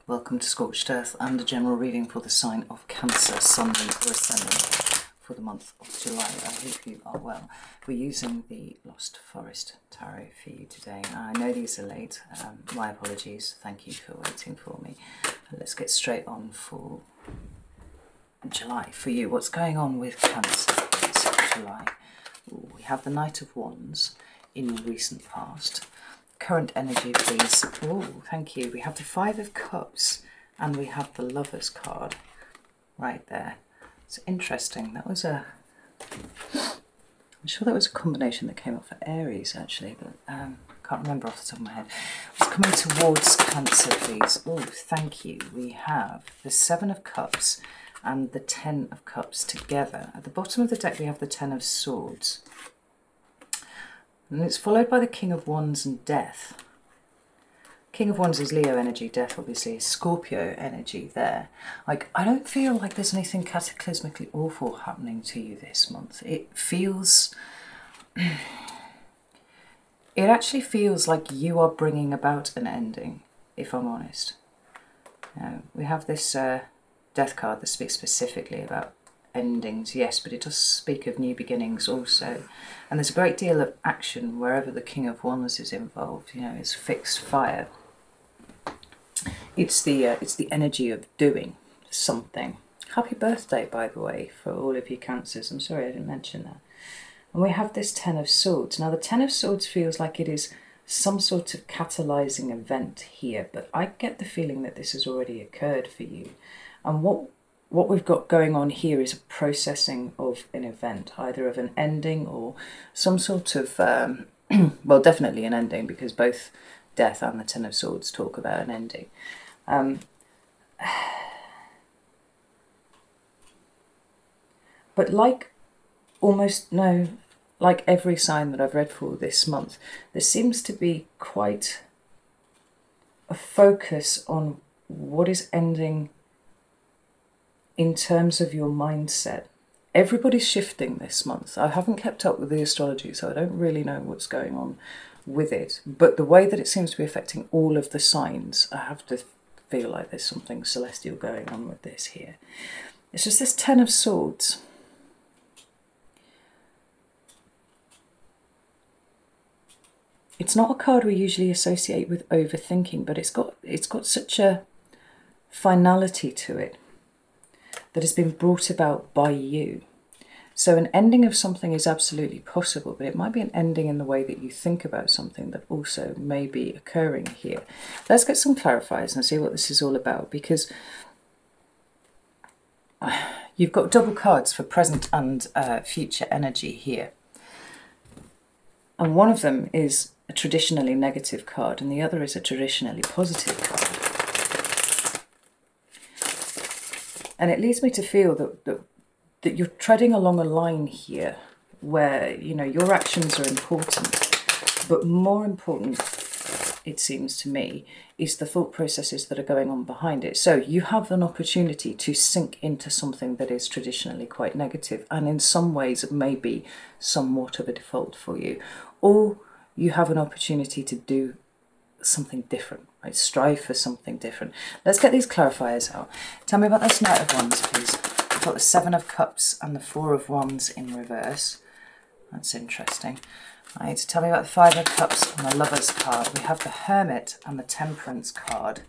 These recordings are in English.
Welcome to Scorched Earth and a general reading for the sign of Cancer, Sun, Moon or Ascendant for the month of July. I hope you are well. We're using the Lost Forest Tarot for you today. I know these are late. My apologies. Thank you for waiting for me. Let's get straight on for July for you. What's going on with Cancer this July? Ooh, we have the Knight of Wands in recent past. Current energy, please. Oh, thank you. We have the Five of Cups and we have the Lovers card right there. It's interesting. That was a... I'm sure that was a combination that came up for Aries, actually, but can't remember off the top of my head. It's coming towards Cancer, please. Oh, thank you. We have the Seven of Cups and the Ten of Cups together. At the bottom of the deck, we have the Ten of Swords. And it's followed by the King of Wands and Death. King of Wands is Leo energy, Death obviously is Scorpio energy there. Like, I don't feel like there's anything cataclysmically awful happening to you this month. It feels... it actually feels like you are bringing about an ending, if I'm honest. We have this Death card that speaks specifically about endings, yes, but it does speak of new beginnings also. And there's a great deal of action wherever the King of Wands is involved. You know, it's fixed fire. It's the energy of doing something. Happy birthday, by the way, for all of you Cancers. I'm sorry I didn't mention that. And we have this Ten of Swords. Now, the Ten of Swords feels like it is some sort of catalyzing event here, but I get the feeling that this has already occurred for you. And what we've got going on here is a processing of an event, either of an ending or some sort of, well, definitely an ending, because both Death and the Ten of Swords talk about an ending. But like like every sign that I've read for this month, there seems to be quite a focus on what is ending in terms of your mindset. Everybody's shifting this month. I haven't kept up with the astrology, so I don't really know what's going on with it. But the way that it seems to be affecting all of the signs, I have to feel like there's something celestial going on with this here. It's just this Ten of Swords. It's not a card we usually associate with overthinking, but it's got such a finality to it that has been brought about by you. So an ending of something is absolutely possible, but it might be an ending in the way that you think about something that also may be occurring here. Let's get some clarifiers and see what this is all about, because you've got double cards for present and future energy here. And one of them is a traditionally negative card and the other is a traditionally positive card. And it leads me to feel that you're treading along a line here where, you know, your actions are important, but more important, it seems to me, is the thought processes that are going on behind it. So you have an opportunity to sink into something that is traditionally quite negative, and in some ways it may be somewhat of a default for you. Or you have an opportunity to do something different, right? Strive for something different. Let's get these clarifiers out. Tell me about this Knight of Wands, please. We've got the Seven of Cups and the Four of Wands in reverse. That's interesting. Right, tell me about the Five of Cups and the Lovers card. We have the Hermit and the Temperance card.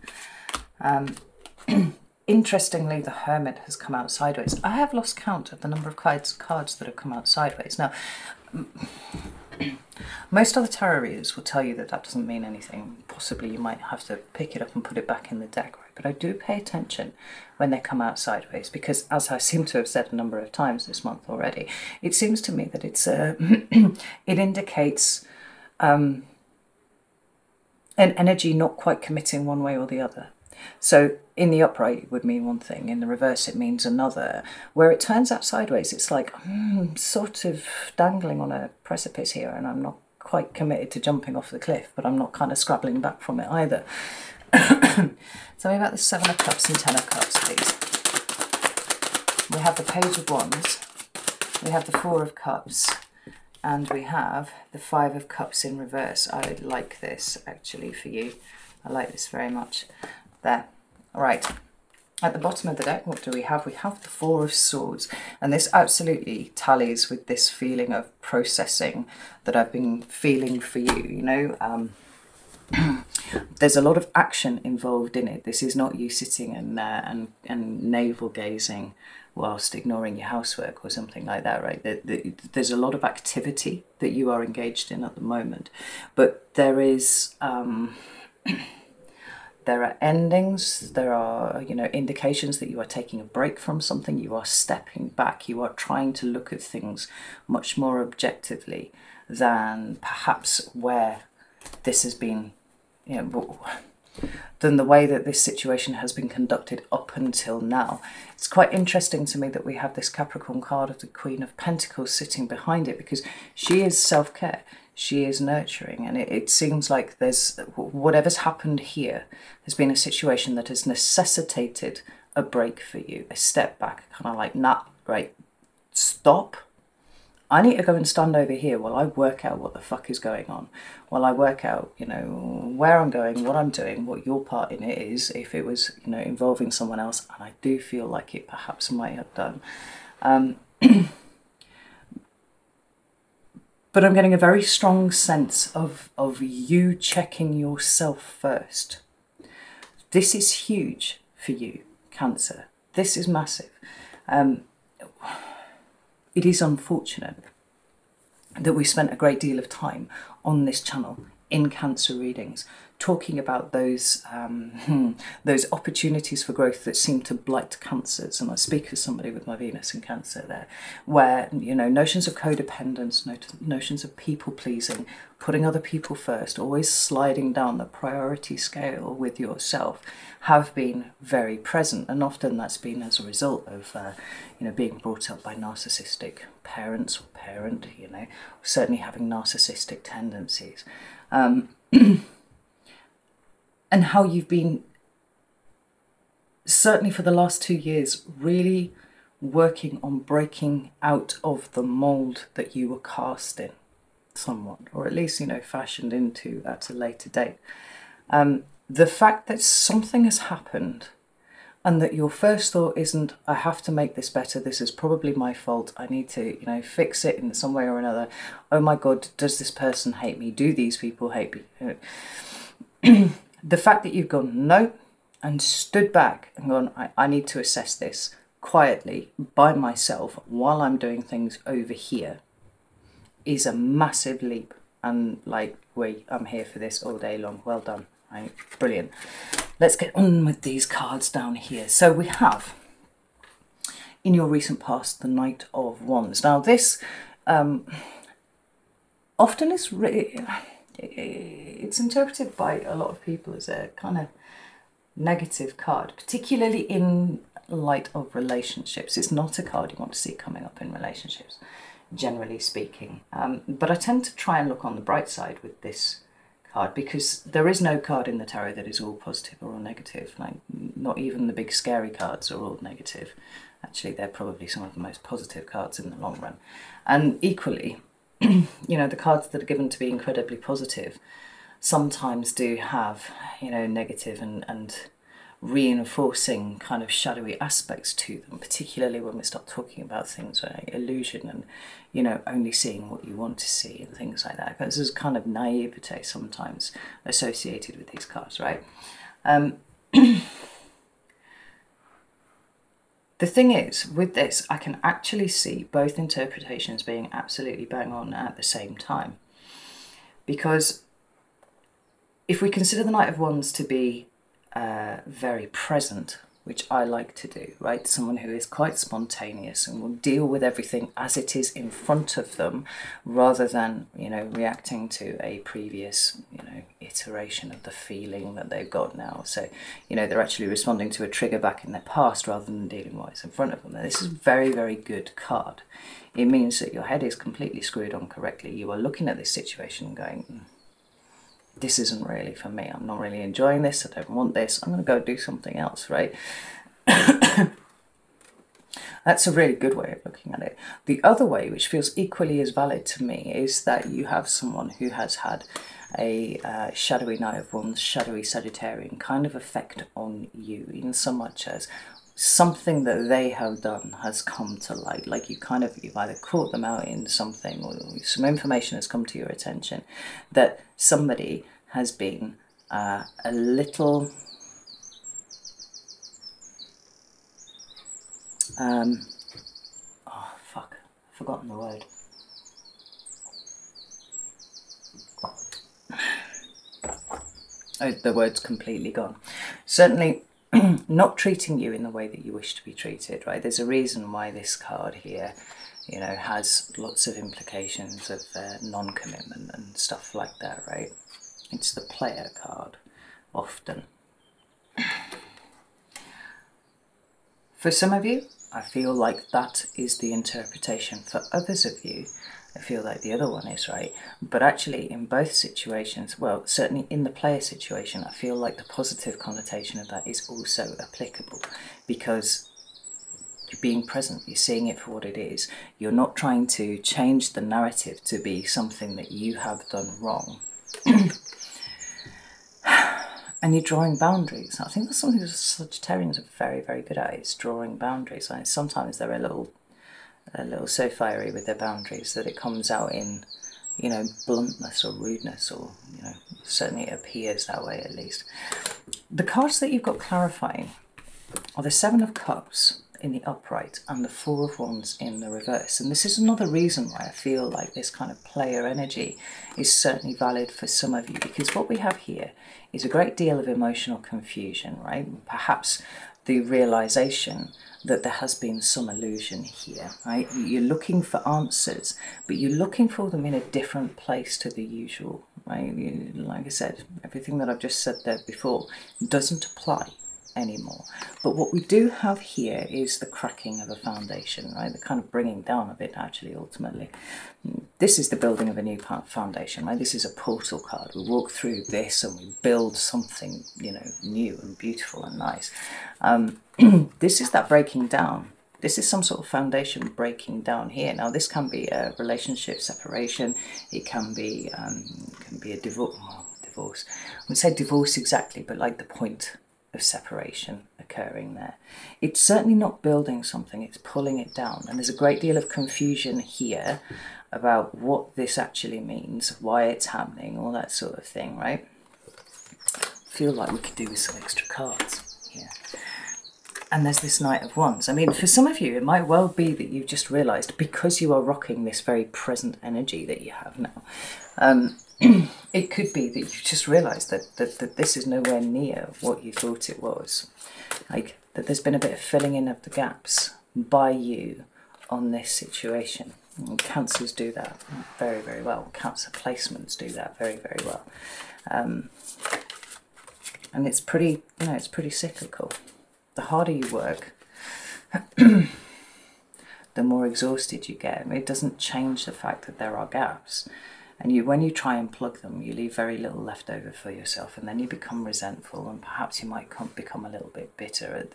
Interestingly, the Hermit has come out sideways. I have lost count of the number of cards that have come out sideways. Now, most other tarot readers will tell you that that doesn't mean anything. Possibly you might have to pick it up and put it back in the deck, right? But I do pay attention when they come out sideways, because as I seem to have said a number of times this month already, it seems to me that it's it indicates an energy not quite committing one way or the other. So in the upright it would mean one thing, in the reverse it means another. Where it turns out sideways, it's like sort of dangling on a precipice here, and I'm not quite committed to jumping off the cliff, but I'm not kind of scrabbling back from it either. Tell me about the Seven of Cups and Ten of Cups, please. We have the Page of Wands, we have the Four of Cups, and we have the Five of Cups in reverse. I like this actually for you. I like this very much. There. All right. At the bottom of the deck, what do we have? We have the Four of Swords, and this absolutely tallies with this feeling of processing that I've been feeling for you, you know. There's a lot of action involved in it. This is not you sitting and navel gazing whilst ignoring your housework or something like that, right? There's a lot of activity that you are engaged in at the moment, but there is... there are endings, there are, you know, indications that you are taking a break from something, you are stepping back, you are trying to look at things much more objectively than perhaps where this has been, you know, than the way that this situation has been conducted up until now. It's quite interesting to me that we have this Capricorn card of the Queen of Pentacles sitting behind it, because she is self-care. She is nurturing, and it seems like there's whatever's happened here has been a situation that has necessitated a break for you, a step back, kind of like, nah, right, stop. I need to go and stand over here while I work out what the fuck is going on, while I work out, you know, where I'm going, what I'm doing, what your part in it is, if it was, you know, involving someone else, and I do feel like it perhaps might have done. But I'm getting a very strong sense of you checking yourself first. This is huge for you, Cancer. This is massive. It is unfortunate that we spent a great deal of time on this channel in Cancer readings talking about those opportunities for growth that seem to blight Cancers. And I speak as somebody with my Venus in Cancer there, where, you know, notions of codependence, notions of people pleasing, putting other people first, always sliding down the priority scale with yourself, have been very present. And often that's been as a result of you know, being brought up by narcissistic parents or parent, you know, certainly having narcissistic tendencies. And how you've been, certainly for the last 2 years, really working on breaking out of the mould that you were cast in somewhat, or at least, you know, fashioned into at a later date. The fact that something has happened and that your first thought isn't, I have to make this better, this is probably my fault, I need to, you know, fix it in some way or another. Oh my God, does this person hate me? Do these people hate me? The fact that you've gone, no, and stood back and gone, I need to assess this quietly by myself while I'm doing things over here, is a massive leap. And like, I'm here for this all day long. Well done. Right? Brilliant. Let's get on with these cards down here. So we have, in your recent past, the Knight of Wands. Now this often is really... it's interpreted by a lot of people as a kind of negative card, particularly in light of relationships. It's not a card you want to see coming up in relationships, generally speaking. But I tend to try and look on the bright side with this card, because there is no card in the tarot that is all positive or all negative. Like, not even the big scary cards are all negative. Actually, they're probably some of the most positive cards in the long run. And equally, you know, the cards that are given to be incredibly positive sometimes do have, you know, negative and reinforcing kind of shadowy aspects to them, particularly when we start talking about things like illusion and, you know, only seeing what you want to see and things like that. Because there's kind of naivete sometimes associated with these cards, right? The thing is, with this, I can actually see both interpretations being absolutely bang on at the same time. Because if we consider the Knight of Wands to be very present, which I like to do, right? Someone who is quite spontaneous and will deal with everything as it is in front of them, rather than, you know, reacting to a previous, you know, iteration of the feeling that they've got now. So, you know, they're actually responding to a trigger back in their past rather than dealing with what's in front of them. Now, this is a very, very good card. It means that your head is completely screwed on correctly. You are looking at this situation and going, this isn't really for me. I'm not really enjoying this. I don't want this. I'm going to go do something else, right? That's a really good way of looking at it. The other way, which feels equally as valid to me, is that you have someone who has had a shadowy Knight of Wands, shadowy Sagittarian kind of effect on you, in so much as something that they have done has come to light. Like you've either caught them out in something, or some information has come to your attention that somebody has been a little oh fuck, I've forgotten the word. Oh, the word's completely gone. Certainly not treating you in the way that you wish to be treated, right? There's a reason why this card here, you know, has lots of implications of non-commitment and stuff like that, right? It's the player card, often. For some of you, I feel like that is the interpretation. For others of you, I feel like the other one is right. But actually, in both situations, well, certainly in the player situation, I feel like the positive connotation of that is also applicable, because you're being present, you're seeing it for what it is. You're not trying to change the narrative to be something that you have done wrong. And you're drawing boundaries. I think that's something that Sagittarians are very, very good at, is drawing boundaries. And sometimes they're a little so fiery with their boundaries that it comes out in, you know, bluntness or rudeness, or, you know, certainly it appears that way at least. The cards that you've got clarifying are the Seven of Cups in the upright and the Four of Wands in the reverse. And this is another reason why I feel like this kind of player energy is certainly valid for some of you, because what we have here is a great deal of emotional confusion, right? Perhaps the realization that there has been some illusion here, right? You're looking for answers, but you're looking for them in a different place to the usual, right? Like I said, everything that I've just said there before doesn't apply anymore. But what we do have here is the cracking of a foundation, right? The kind of bringing down of it, actually, ultimately. This is the building of a new foundation, right? This is a portal card. We walk through this and we build something, you know, new and beautiful and nice. This is that breaking down. This is some sort of foundation breaking down here. Now, this can be a relationship separation. It can be a divorce. Well, divorce. I wouldn't say divorce exactly, but like the point of separation occurring there. It's certainly not building something, it's pulling it down. And there's a great deal of confusion here about what this actually means, why it's happening, all that sort of thing, right? I feel like we could do with some extra cards here. And there's this Knight of Wands. I mean, for some of you, it might well be that you've just realised, because you are rocking this very present energy that you have now, it could be that you just realised that this is nowhere near what you thought it was. Like, that there's been a bit of filling in of the gaps by you on this situation. And Cancers do that very, very well. Cancer placements do that very, very well. And it's pretty, you know, it's pretty cyclical. The harder you work, the more exhausted you get. I mean, it doesn't change the fact that there are gaps. And when you try and plug them, you leave very little left over for yourself, and then you become resentful, and perhaps you might become a little bit bitter.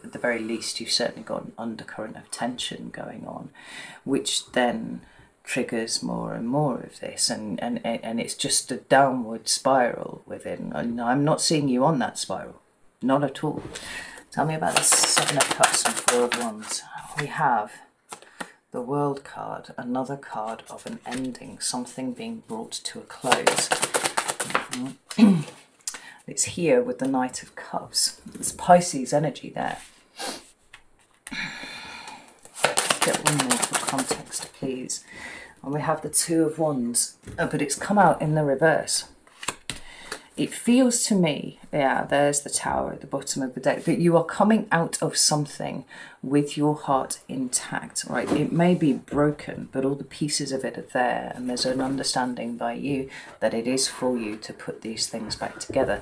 At the very least, you've certainly got an undercurrent of tension going on, which then triggers more and more of this, and it's just a downward spiral within. And I'm not seeing you on that spiral, not at all. Tell me about the Seven of Cups and Four of Wands. We have the World card, another card of an ending, something being brought to a close. It's here with the Knight of Cups. It's Pisces energy there. Get one more for context, please. And we have the Two of Wands, but it's come out in the reverse. It feels to me, yeah, there's the Tower at the bottom of the deck, that you are coming out of something with your heart intact, right? It may be broken, but all the pieces of it are there, and there's an understanding by you that it is for you to put these things back together.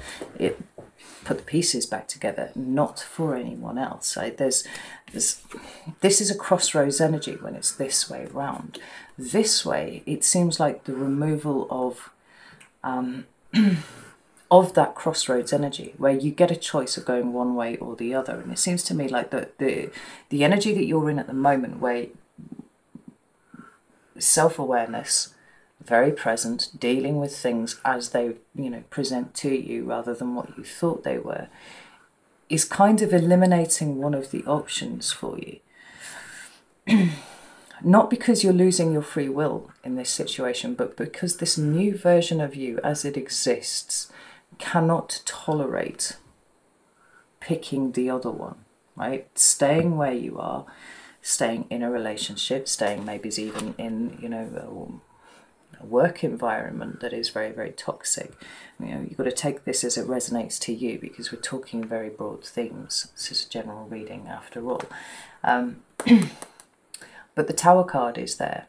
Put the pieces back together, not for anyone else. Right? This is a crossroads energy when it's this way round. This way, it seems like the removal of that crossroads energy, where you get a choice of going one way or the other. And it seems to me like the energy that you're in at the moment, where self-awareness, very present, dealing with things as they, present to you rather than what you thought they were, is kind of eliminating one of the options for you. Not because you're losing your free will in this situation, but because this new version of you as it exists cannot tolerate picking the other one, right? Staying where you are, staying in a relationship, staying maybe even in, a work environment that is very, very toxic. You've got to take this as it resonates to you, because we're talking very broad themes. This is a general reading after all. But the Tower card is there.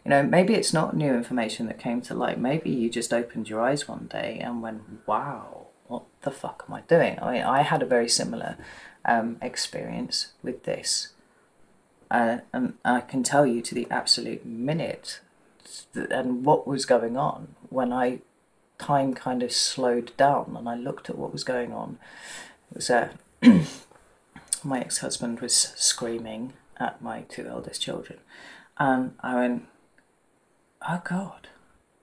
Maybe it's not new information that came to light. Maybe you just opened your eyes one day and went, wow, what the fuck am I doing? I had a very similar experience with this. And I can tell you to the absolute minute and what was going on when time kind of slowed down and I looked at what was going on. It was my ex-husband was screaming at my 2 eldest children, and I went, oh God,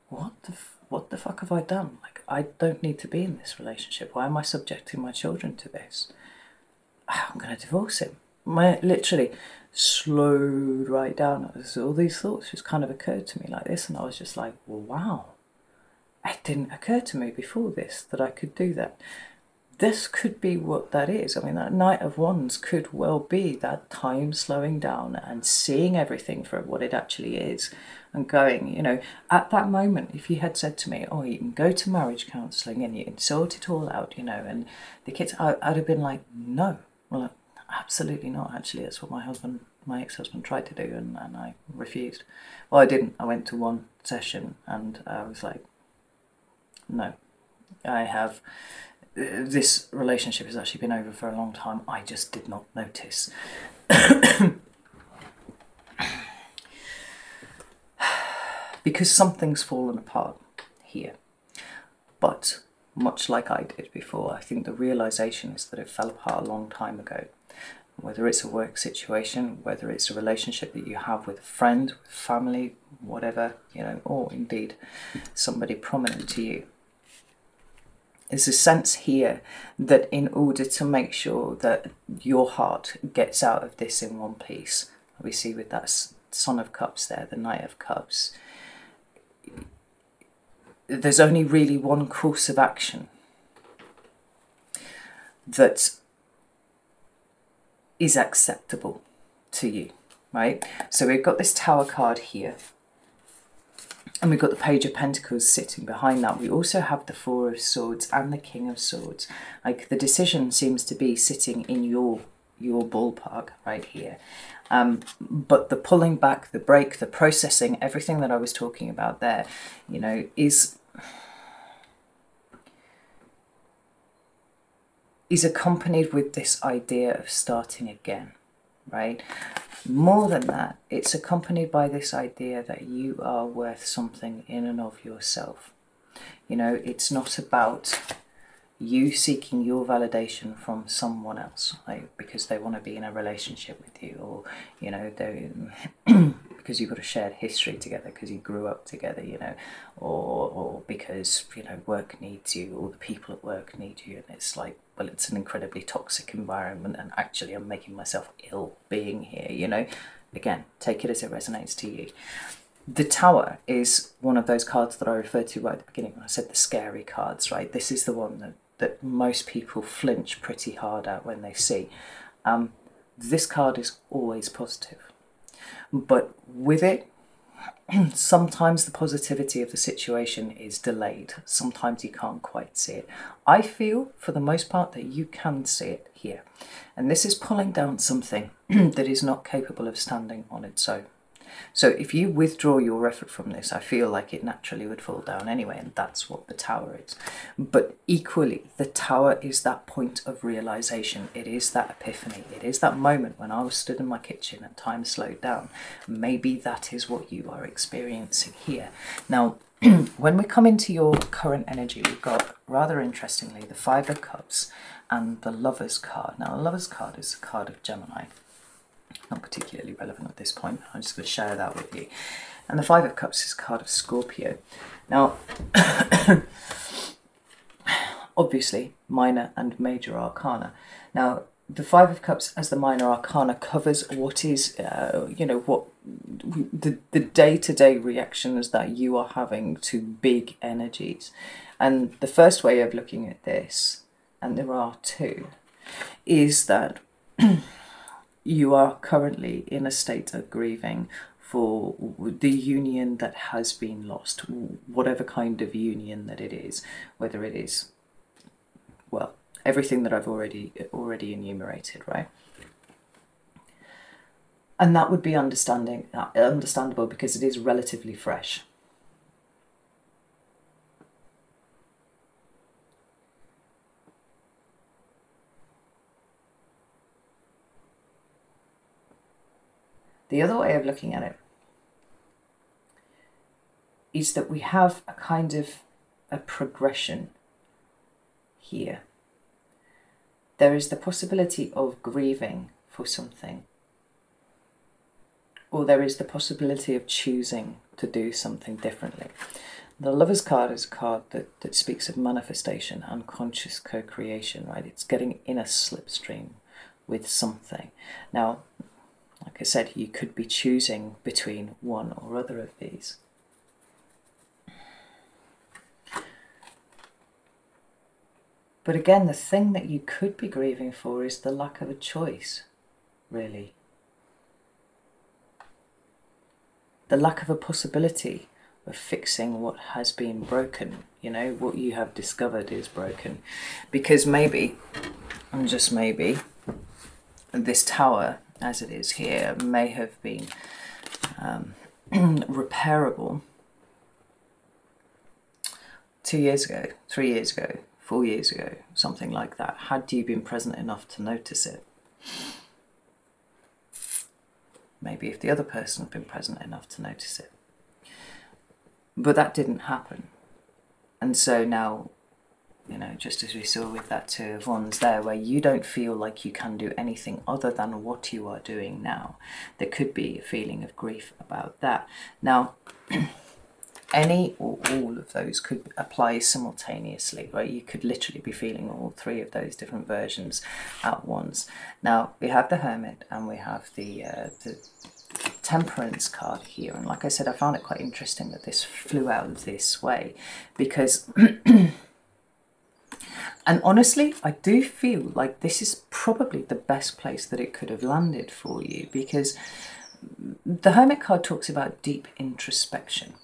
what the fuck have I done? Like, I don't need to be in this relationship. Why am I subjecting my children to this? I'm going to divorce him. Literally slowed right down. All these thoughts just kind of occurred to me like this, and I was just like, well, wow, it didn't occur to me before this that I could do that. This could be what that is. I mean, that Knight of Wands could well be that time slowing down and seeing everything for what it actually is, and going, at that moment, if you had said to me, oh, you can go to marriage counselling and you can sort it all out, and the kids, I'd have been like, no, well, absolutely not. Actually, that's what my ex-husband tried to do, and I refused. Well, I didn't. I went to one session and I was like, no, I have... This relationship has actually been over for a long time. I just did not notice. Because something's fallen apart here. But much like I did before, I think the realization is that it fell apart a long time ago. Whether it's a work situation, whether it's a relationship that you have with a friend, with family, whatever, or indeed somebody prominent to you. There's a sense here that in order to make sure that your heart gets out of this in one piece, we see with that Son of Cups there, the Knight of Cups, there's only really one course of action that is acceptable to you, right? So we've got this Tower card here. And we've got the Page of Pentacles sitting behind that. We also have the Four of Swords and the King of Swords. Like, the decision seems to be sitting in your ballpark right here. But the pulling back, the break, the processing, everything that I was talking about there, is accompanied with this idea of starting again, right? More than that, it's accompanied by this idea that you are worth something in and of yourself. It's not about you seeking your validation from someone else, like because they want to be in a relationship with you, or because you've got a shared history together, because you grew up together, or because work needs you, or the people at work need you, and it's like, well, it's an incredibly toxic environment, and actually I'm making myself ill being here. Again, take it as it resonates to you. The Tower is one of those cards that I referred to right at the beginning when I said the scary cards, right? This is the one that most people flinch pretty hard at when they see. This card is always positive. But with it, sometimes the positivity of the situation is delayed. Sometimes you can't quite see it. I feel, for the most part, that you can see it here. And this is pulling down something that is not capable of standing on its own. So if you withdraw your effort from this, I feel like it naturally would fall down anyway, and that's what the Tower is. But equally, the Tower is that point of realization. It is that epiphany. It is that moment when I was stood in my kitchen and time slowed down. Maybe that is what you are experiencing here. Now, when we come into your current energy, we've got, rather interestingly, the Five of Cups and the Lover's card. Now, the Lover's card is a card of Gemini. Not particularly relevant at this point. I'm just going to share that with you. And the Five of Cups is a card of Scorpio. Now, obviously, minor and major arcana. Now, the Five of Cups as the minor arcana covers what is, what the day-to-day reactions that you are having to big energies. And the first way of looking at this, and there are two, is that you are currently in a state of grieving for the union that has been lost, whatever kind of union that it is, whether it is, well, everything that I've already enumerated, right? And that would be understandable because it is relatively fresh. The other way of looking at it is that we have a kind of a progression here. There is the possibility of grieving for something, or there is the possibility of choosing to do something differently. The Lover's card is a card that speaks of manifestation and conscious co-creation, right? It's getting in a slipstream with something. Now, like I said, you could be choosing between one or other of these. But again, the thing that you could be grieving for is the lack of a choice, really. The lack of a possibility of fixing what has been broken, what you have discovered is broken. Because maybe, and just maybe, this tower, as it is here, may have been repairable 2 years ago, 3 years ago, 4 years ago, something like that, had you been present enough to notice it. Maybe if the other person had been present enough to notice it. But that didn't happen. And so now, just as we saw with that Two of Wands there, where you don't feel like you can do anything other than what you are doing now, there could be a feeling of grief about that. Now, any or all of those could apply simultaneously, right? You could literally be feeling all three of those different versions at once. Now, we have the Hermit and we have the Temperance card here. And like I said, I found it quite interesting that this flew out this way because... And honestly, I do feel like this is probably the best place that it could have landed for you, because the Hermit card talks about deep introspection.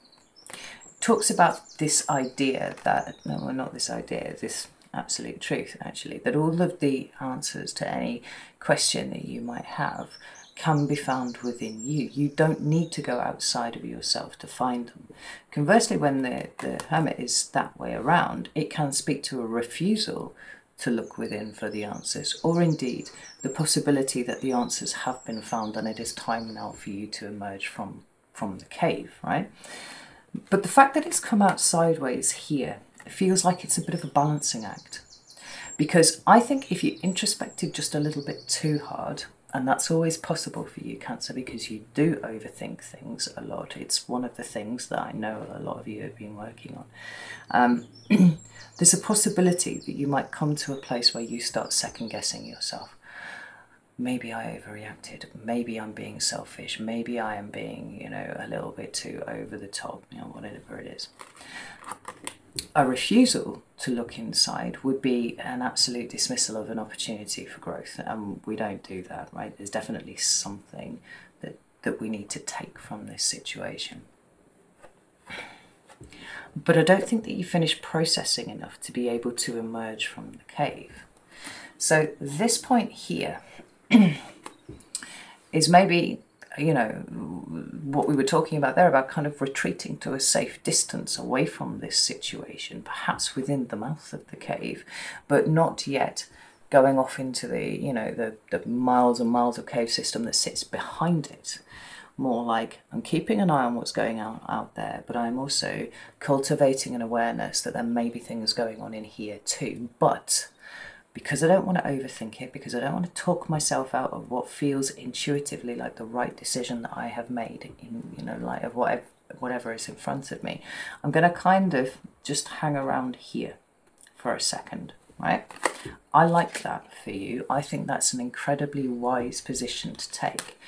Talks about this idea that, no, well, not this idea, this absolute truth, actually, that all of the answers to any question that you might have can be found within you. You don't need to go outside of yourself to find them. Conversely, when the Hermit is that way around, it can speak to a refusal to look within for the answers, or indeed the possibility that the answers have been found and it is time now for you to emerge from the cave, right? But the fact that it's come out sideways here, it feels like it's a bit of a balancing act. Because I think if you introspected just a little bit too hard, and that's always possible for you, Cancer, because you do overthink things a lot. It's one of the things that I know a lot of you have been working on. There's a possibility that you might come to a place where you start second-guessing yourself. Maybe I overreacted. Maybe I'm being selfish. Maybe I am being, a little bit too over the top, whatever it is. A refusal to look inside would be an absolute dismissal of an opportunity for growth, and we don't do that, right? There's definitely something that we need to take from this situation. But I don't think that you finish processing enough to be able to emerge from the cave. So this point here is maybe, what we were talking about there, about kind of retreating to a safe distance away from this situation, perhaps within the mouth of the cave, but not yet going off into the miles and miles of cave system that sits behind it. More like, I'm keeping an eye on what's going on out there, but I'm also cultivating an awareness that there may be things going on in here too. But because I don't want to overthink it, because I don't want to talk myself out of what feels intuitively like the right decision that I have made in, you know, light of whatever is in front of me. I'm going to kind of just hang around here for a second, right? I like that for you. I think that's an incredibly wise position to take.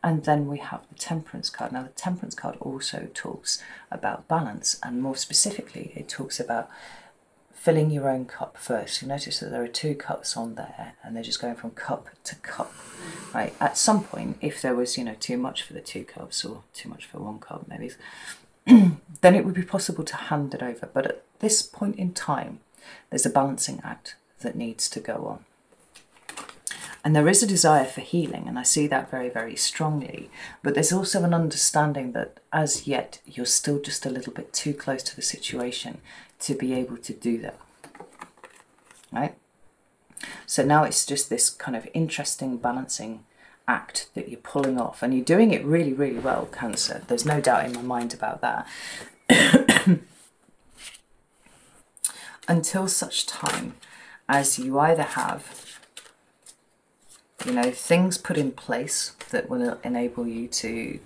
And then we have the Temperance card. Now, the Temperance card also talks about balance, and more specifically, it talks about filling your own cup first. You notice that there are 2 cups on there, and they're just going from cup to cup, right? At some point, if there was, you know, too much for the 2 cups or too much for 1 cup, maybe, then it would be possible to hand it over. But at this point in time, there's a balancing act that needs to go on. And there is a desire for healing, and I see that very, very strongly. But there's also an understanding that as yet, you're still just a little bit too close to the situation to be able to do that, right? So now it's just this kind of interesting balancing act that you're pulling off, and you're doing it really, really well, Cancer. There's no doubt in my mind about that. Until such time as you either have, you know, things put in place that will enable you to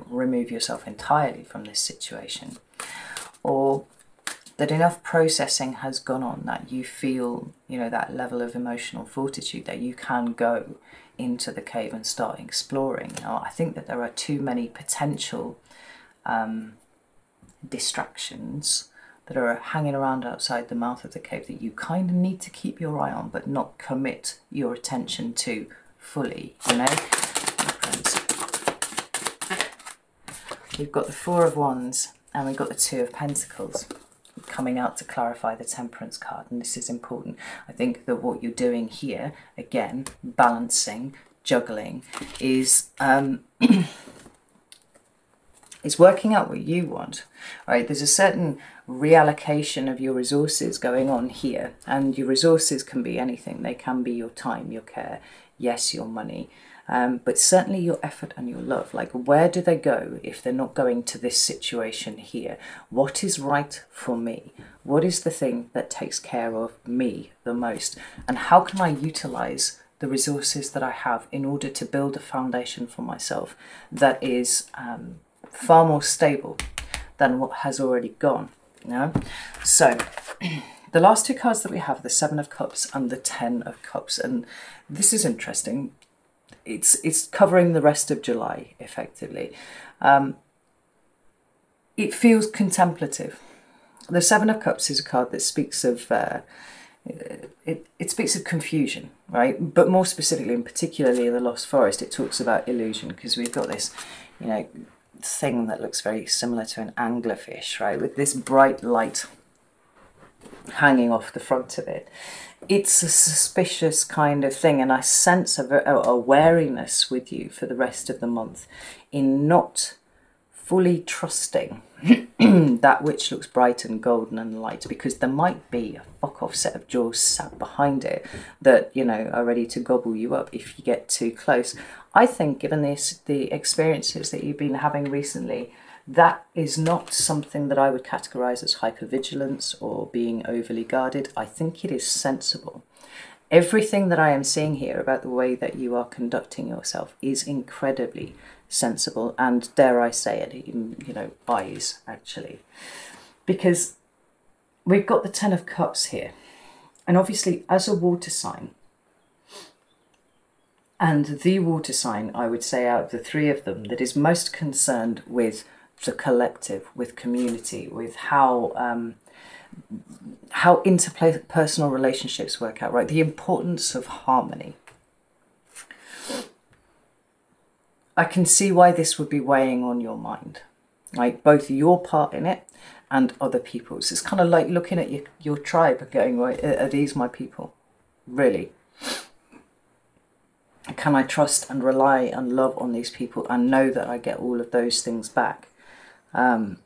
remove yourself entirely from this situation, or that enough processing has gone on that you feel, you know, that level of emotional fortitude that you can go into the cave and start exploring. Now, I think that there are too many potential distractions that are hanging around outside the mouth of the cave that you kind of need to keep your eye on, but not commit your attention to fully, you know? We've got the 4 of Wands and we've got the 2 of Pentacles coming out to clarify the Temperance card, and this is important. I think that what you're doing here, again, balancing, juggling, is it's working out what you want. All right, there's a certain reallocation of your resources going on here, and your resources can be anything. They can be your time, your care, yes, your money, but certainly your effort and your love. Like, where do they go if they're not going to this situation here? What is right for me? What is the thing that takes care of me the most? And how can I utilize the resources that I have in order to build a foundation for myself that is far more stable than what has already gone, you know? So the last 2 cards that we have, the 7 of Cups and the 10 of Cups, and this is interesting. It's covering the rest of July, effectively. It feels contemplative. The 7 of Cups is a card that speaks of it speaks of confusion, right? But more specifically, and particularly in the Lost Forest, it talks about illusion, because we've got this, you know, thing that looks very similar to an anglerfish, right, with this bright light hanging off the front of it. It's a suspicious kind of thing, and I sense a wariness with you for the rest of the month in not fully trusting that which looks bright and golden and light, because there might be a fuck-off set of jaws sat behind it that, you know, are ready to gobble you up if you get too close. I think, given the experiences that you've been having recently, that is not something that I would categorise as hypervigilance or being overly guarded. I think it is sensible. Everything that I am seeing here about the way that you are conducting yourself is incredibly sensible, and dare I say it, even, you know, wise, actually. Because we've got the 10 of Cups here, and obviously as a water sign, and the water sign, I would say, out of the 3 of them, that is most concerned with the collective, with community, with how interpersonal relationships work out, right? The importance of harmony. I can see why this would be weighing on your mind, right? Both your part in it and other people's. It's kind of like looking at your tribe and going, right, are these my people? Really? Can I trust and rely and love on these people and know that I get all of those things back? Are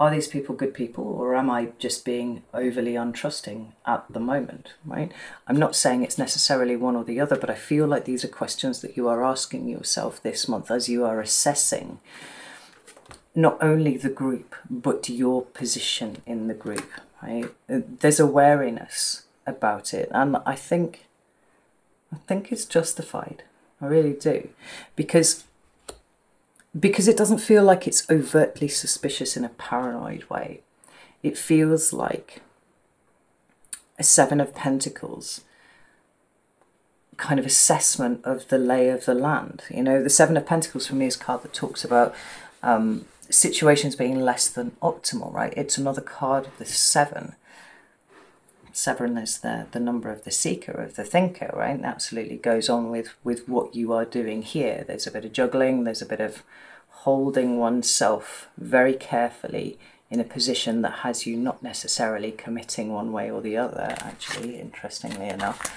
these people good people, or am I just being overly untrusting at the moment, right? I'm not saying it's necessarily one or the other, but I feel like these are questions that you are asking yourself this month as you are assessing not only the group, but your position in the group, right? There's a wariness about it, and I think it's justified. I really do, because it doesn't feel like it's overtly suspicious in a paranoid way. It feels like a Seven of Pentacles kind of assessment of the lay of the land. You know, the Seven of Pentacles for me is a card that talks about situations being less than optimal, right? It's another card of the seven. Seven is the number of the seeker, of the thinker, right? And absolutely goes on with what you are doing here. There's a bit of juggling, there's a bit of holding oneself very carefully in a position that has you not necessarily committing one way or the other, actually, interestingly enough,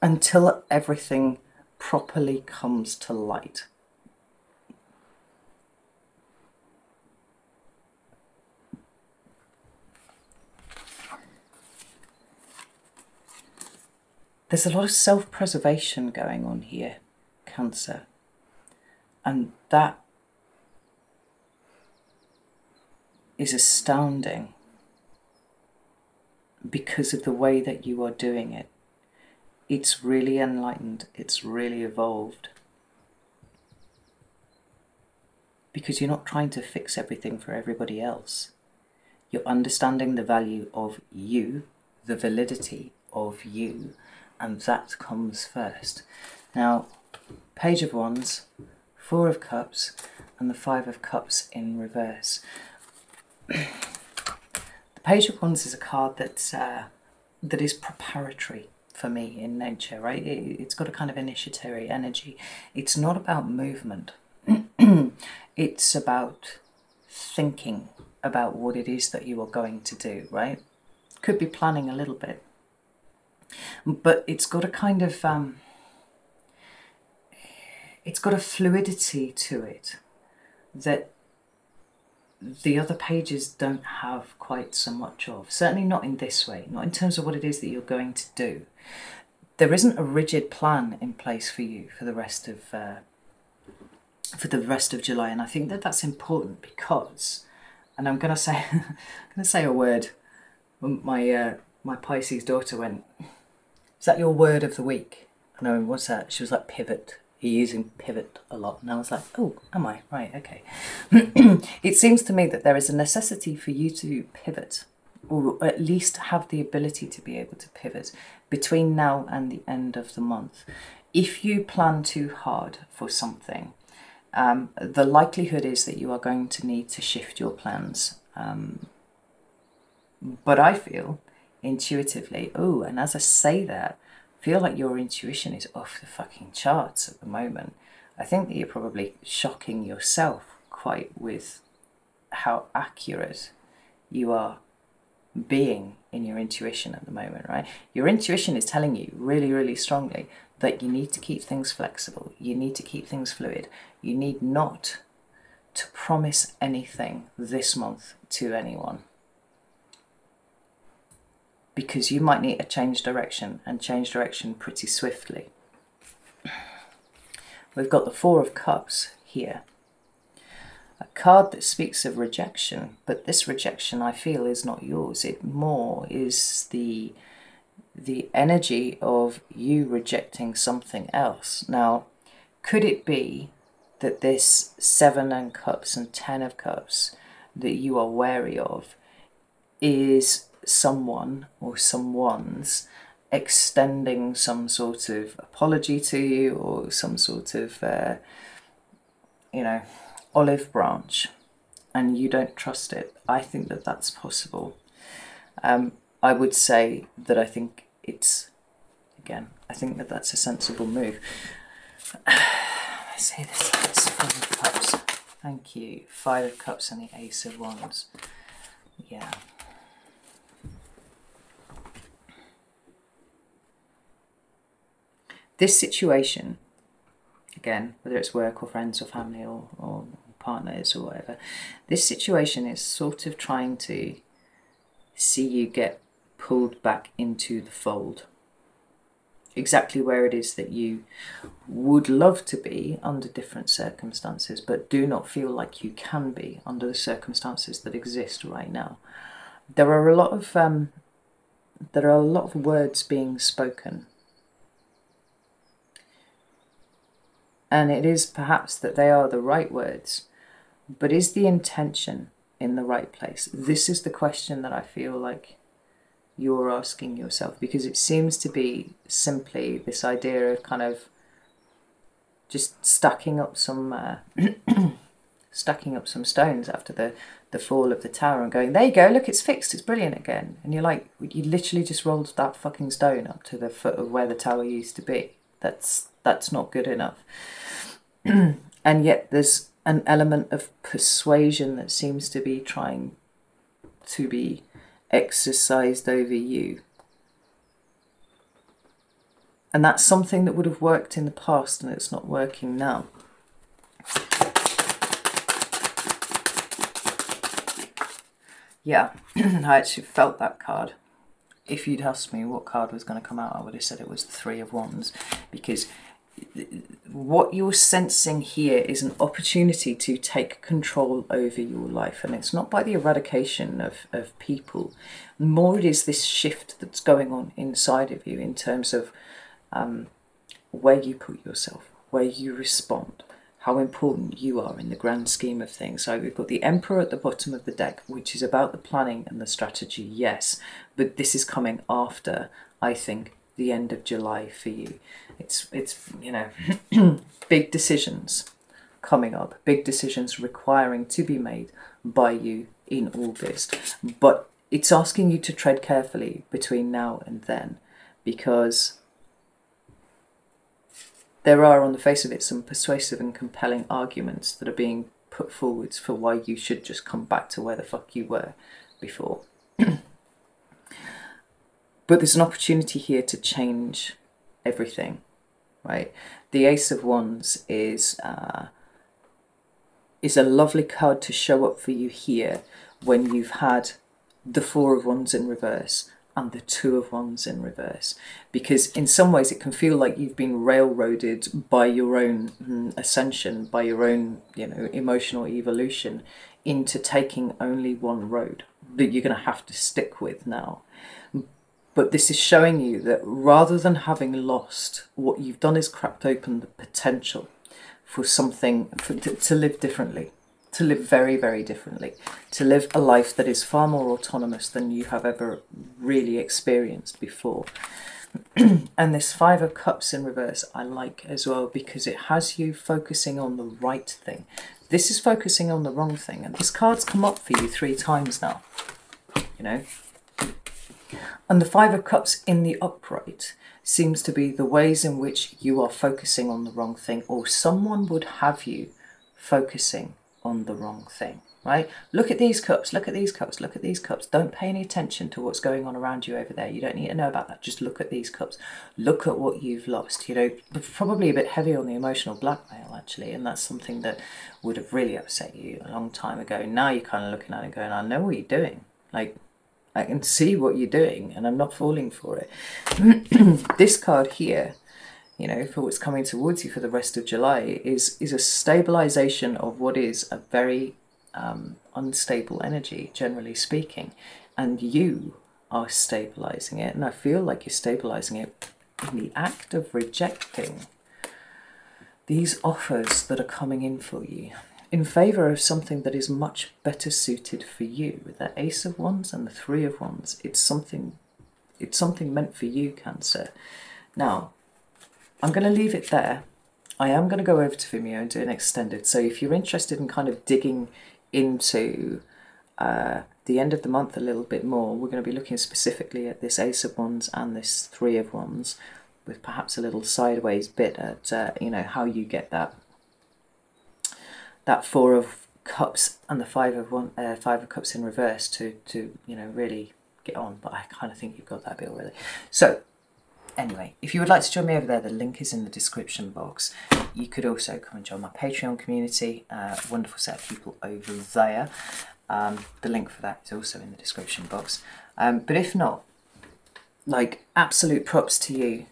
until everything properly comes to light. There's a lot of self-preservation going on here, Cancer. And that is astounding because of the way that you are doing it. It's really enlightened, it's really evolved. Because you're not trying to fix everything for everybody else. You're understanding the value of you, the validity of you, and that comes first. Now, Page of Wands, Four of Cups, and the Five of Cups in reverse. The Page of Wands is a card that is preparatory for me in nature, right? It's got a kind of initiatory energy. It's not about movement. It's about thinking about what it is that you are going to do, right? Could be planning a little bit. But it's got a kind of, it's got a fluidity to it that the other pages don't have quite so much of. Certainly not in this way, not in terms of what it is that you're going to do. There isn't a rigid plan in place for you for the rest of July, and I think that that's important because, and I'm going to say, a word. My Pisces daughter went, "Is that your word of the week?" And I went, "What's that?" She was like, "Pivot. You're using pivot a lot." And I was like, "Oh, am I? Right, okay." It seems to me that there is a necessity for you to pivot, or at least have the ability to be able to pivot between now and the end of the month. If you plan too hard for something, the likelihood is that you are going to need to shift your plans. But I feel intuitively, oh, and as I say that, I feel like your intuition is off the fucking charts at the moment. I think that you're probably shocking yourself quite with how accurate you are being in your intuition at the moment, right? Your intuition is telling you really, really strongly that you need to keep things flexible. You need to keep things fluid. You need not to promise anything this month to anyone, because you might need to change direction, and change direction pretty swiftly. We've got the Four of Cups here. A card that speaks of rejection, but this rejection I feel is not yours. It more is the energy of you rejecting something else. Now, could it be that this Seven of Cups and Ten of Cups that you are wary of is someone or someone's extending some sort of apology to you, or some sort of, olive branch, and you don't trust it? I think that that's possible. I would say that I think it's, again, I think that that's a sensible move. I say this, Five of Cups. Thank you. Five of Cups and the Ace of Wands. Yeah. This situation, again, whether it's work or friends or family or partners or whatever, this situation is sort of trying to see you get pulled back into the fold. Exactly where it is that you would love to be under different circumstances, but do not feel like you can be under the circumstances that exist right now. there are a lot of words being spoken, and it is perhaps that they are the right words, but is the intention in the right place? This is the question that I feel like you're asking yourself, because it seems to be simply this idea of kind of just stacking up some stones after the fall of the tower and going, there you go, look, it's fixed, it's brilliant again. And you're like, you literally just rolled that fucking stone up to the foot of where the tower used to be. That's not good enough. And yet there's an element of persuasion that seems to be trying to be exercised over you. And that's something that would have worked in the past and it's not working now. Yeah, I actually felt that card. If you'd asked me what card was going to come out, I would have said it was the Three of Wands, because what you're sensing here is an opportunity to take control over your life. And it's not by the eradication of people. More it is this shift that's going on inside of you in terms of where you put yourself, where you respond, how important you are in the grand scheme of things. So we've got the Emperor at the bottom of the deck, which is about the planning and the strategy, yes. But this is coming after, I think, the end of July for you. It's you know, big decisions coming up, big decisions requiring to be made by you in August. But it's asking you to tread carefully between now and then, because there are, on the face of it, some persuasive and compelling arguments that are being put forwards for why you should just come back to where the fuck you were before. But there's an opportunity here to change everything, right? The Ace of Wands is a lovely card to show up for you here when you've had the Four of Wands in reverse and the Two of Wands in reverse, because in some ways it can feel like you've been railroaded by your own ascension, by your own, you know, emotional evolution into taking only one road that you're going to have to stick with now. But this is showing you that rather than having lost, what you've done is cracked open the potential for something, to live differently, to live very, very differently, to live a life that is far more autonomous than you have ever really experienced before. And this Five of Cups in reverse I like as well, because it has you focusing on the right thing. This is focusing on the wrong thing. And this card's come up for you 3 times now, you know. And the Five of Cups in the upright seems to be the ways in which you are focusing on the wrong thing, or someone would have you focusing on the wrong thing, right? Look at these cups, look at these cups, look at these cups. Don't pay any attention to what's going on around you over there. You don't need to know about that. Just look at these cups. Look at what you've lost. You know, probably a bit heavy on the emotional blackmail, actually, and that's something that would have really upset you a long time ago. Now you're kind of looking at it going, I know what you're doing. Like, I can see what you're doing and I'm not falling for it. This card here, you know, for what's coming towards you for the rest of July is a stabilization of what is a very unstable energy, generally speaking. And you are stabilizing it. And I feel like you're stabilizing it in the act of rejecting these offers that are coming in for you, in favour of something that is much better suited for you. With that Ace of Wands and the Three of Wands, it's something meant for you, Cancer. Now, I'm going to leave it there. I am going to go over to Vimeo and do an extended. So if you're interested in kind of digging into the end of the month a little bit more, we're going to be looking specifically at this Ace of Wands and this Three of Wands, with perhaps a little sideways bit at you know, how you get that Four of Cups and the Five of Cups in reverse to you know, really get on. But I kind of think you've got that bit already. So anyway, if you would like to join me over there, the link is in the description box. You could also come and join my Patreon community. Wonderful set of people over there. The link for that is also in the description box. But if not, like, absolute props to you,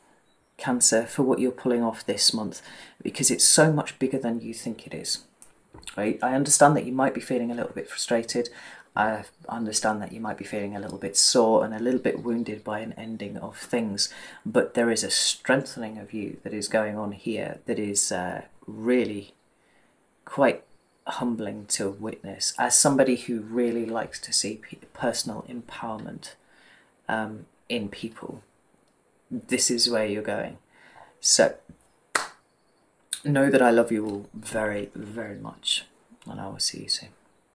Cancer, for what you're pulling off this month, because it's so much bigger than you think it is. Right? I understand that you might be feeling a little bit frustrated. I understand that you might be feeling a little bit sore and a little bit wounded by an ending of things, but there is a strengthening of you that is going on here that is really quite humbling to witness. As somebody who really likes to see personal empowerment in people, this is where you're going. So know that I love you all very, very much, and I will see you soon.